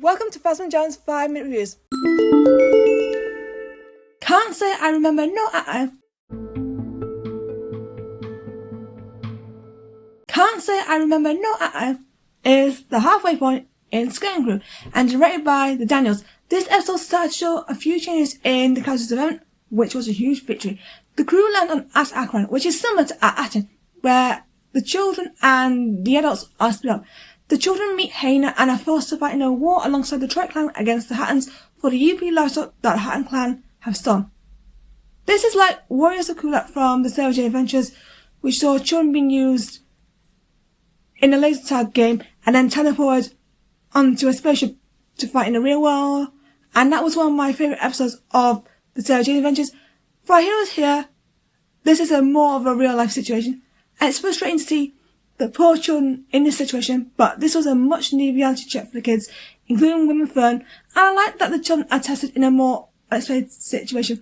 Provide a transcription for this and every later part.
Welcome to Fasman Jones 5-minute reviews. Can't say I remember Can't say I remember is the halfway point in Skeleton Crew and directed by the Daniels. This episode started to show a few changes in the character's development, which was a huge victory. The crew land on Attin, which is similar to Attin, where the children and the adults are split up. The children meet Hayna and are forced to fight in a war alongside the Trek clan against the Hattins for the UP livestock that the Hattin clan have stolen. This is like Warriors of Kulak from the Sarah J Adventures, which saw children being used in a laser tag game and then teleported onto a spaceship to fight in the real world. And that was one of my favourite episodes of the Sarah J Adventures. For our heroes here, this is more of a real life situation, and it's frustrating to see the poor children in this situation, but this was a much needed reality check for the kids, including Women Fern, and I like that the children are tested in a more unexpected situation.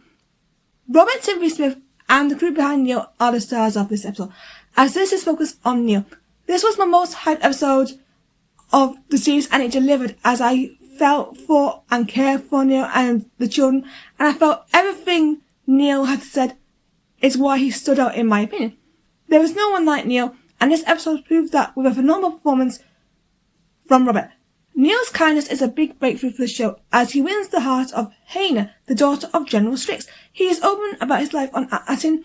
Robert Timothy Smith and the crew behind Neel are the stars of this episode, as this is focused on Neel. This was my most hyped episode of the series, and it delivered as I felt for and cared for Neel and the children, and I felt everything Neel had said is why he stood out in my opinion. There was no one like Neel, and this episode proved that with a phenomenal performance from Robert. Neel's kindness is a big breakthrough for the show, as he wins the heart of Hayna, the daughter of General Strix. He is open about his life on Attin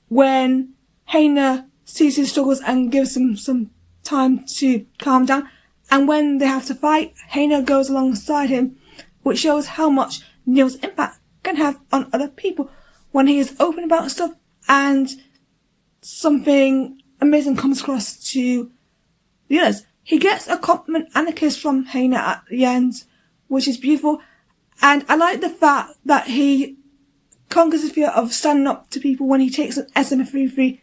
when Hayna sees his struggles and gives him some time to calm down, and when they have to fight, Hayna goes alongside him, which shows how much Neel's impact can have on other people when he is open about stuff and something amazing comes across to the others. He gets a compliment and a kiss from Hayna at the end, which is beautiful, and I like the fact that he conquers his fear of standing up to people when he takes an SM33.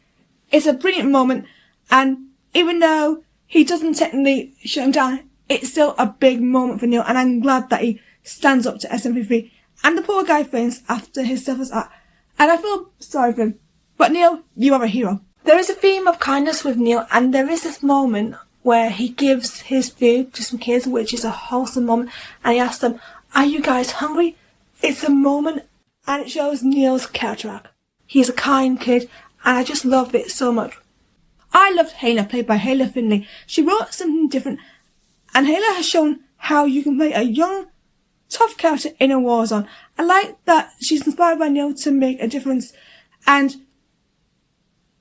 It's a brilliant moment, and even though he doesn't technically shut him down, it's still a big moment for Neel, and I'm glad that he stands up to SM33. And the poor guy faints after his selfless act, and I feel sorry for him. But Neel, you are a hero. There is a theme of kindness with Neel, and there is this moment where he gives his food to some kids, which is a wholesome moment, and he asks them, "Are you guys hungry?" It's a moment, and it shows Neel's character arc. He's a kind kid, and I just love it so much. I loved Hayna, played by Hayna Finley. She brought something different, and Hayna has shown how you can play a young, tough character in a war zone. I like that she's inspired by Neel to make a difference, and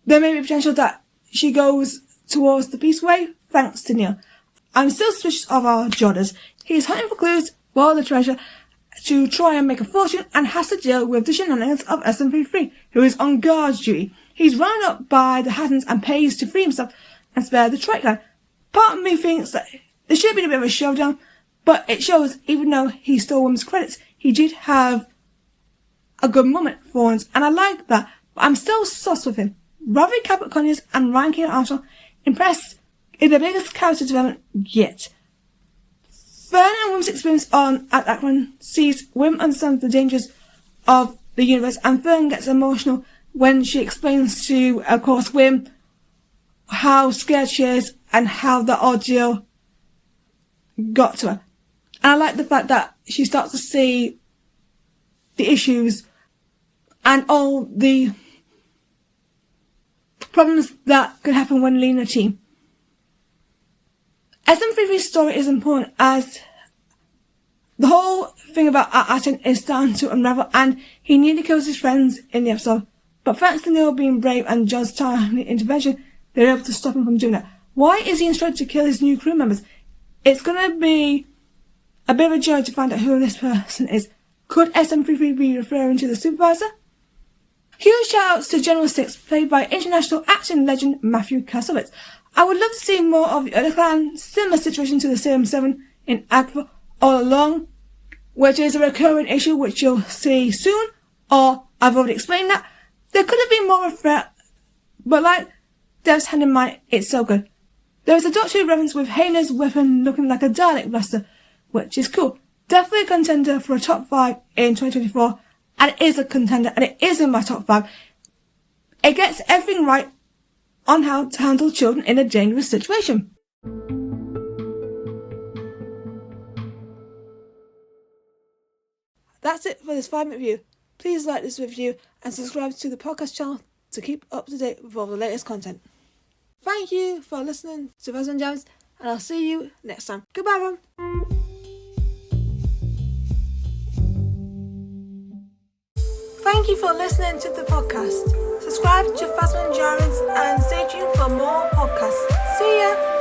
there may be potential that she goes towards the peace way, thanks to Neel. I'm still suspicious of our Jodders. He's hunting for clues for the treasure to try and make a fortune, and has to deal with the shenanigans of SM33, who is on guard duty. He's rounded up by the Hattins and pays to free himself and spare the Trek clan. Part of me thinks that there should have been a bit of a showdown, but it shows, even though he stole women's credits, he did have a good moment for once, and I like that, but I'm still sus with him. Robert Cabot Conyers and Ryan Keane Armstrong impressed in the biggest character development yet. Fern and Wim's experience on at Akron sees Wim understand the dangers of the universe, and Fern gets emotional when she explains to, of course, Wim how scared she is and how the ordeal got to her. And I like the fact that she starts to see the issues and all the problems that could happen when leading a team. SM33's story is important, as the whole thing about Attin is starting to unravel, and he nearly kills his friends in the episode. But thanks to Neel being brave and John's timely intervention, they're able to stop him from doing that. Why is he instructed to kill his new crew members? It's going to be a bit of a joy to find out who this person is. Could SM33 be referring to the supervisor? Huge shout-outs to General Strix, played by international action legend Matthew Kassovitz. I would love to see more of the other clan, similar situation to the Serum 7 in Agfa all along, which is a recurring issue which you'll see soon, or I've already explained that. There could have been more of a threat, but like Dev's hand in mind, it's so good. There is a Doctor Who reference with Hayna's weapon looking like a Dalek blaster, which is cool. Definitely a contender for a top 5 in 2024, and it is a contender, and it is in my top 5. It gets everything right on how to handle children in a dangerous situation. That's it for this 5-minute review. Please like this review and subscribe to the podcast channel to keep up to date with all the latest content. Thank you for listening to Resident Jams, and I'll see you next time. Goodbye, everyone. Thank you for listening to the podcast. Subscribe to Phasma Endurance and stay tuned for more podcasts. See ya!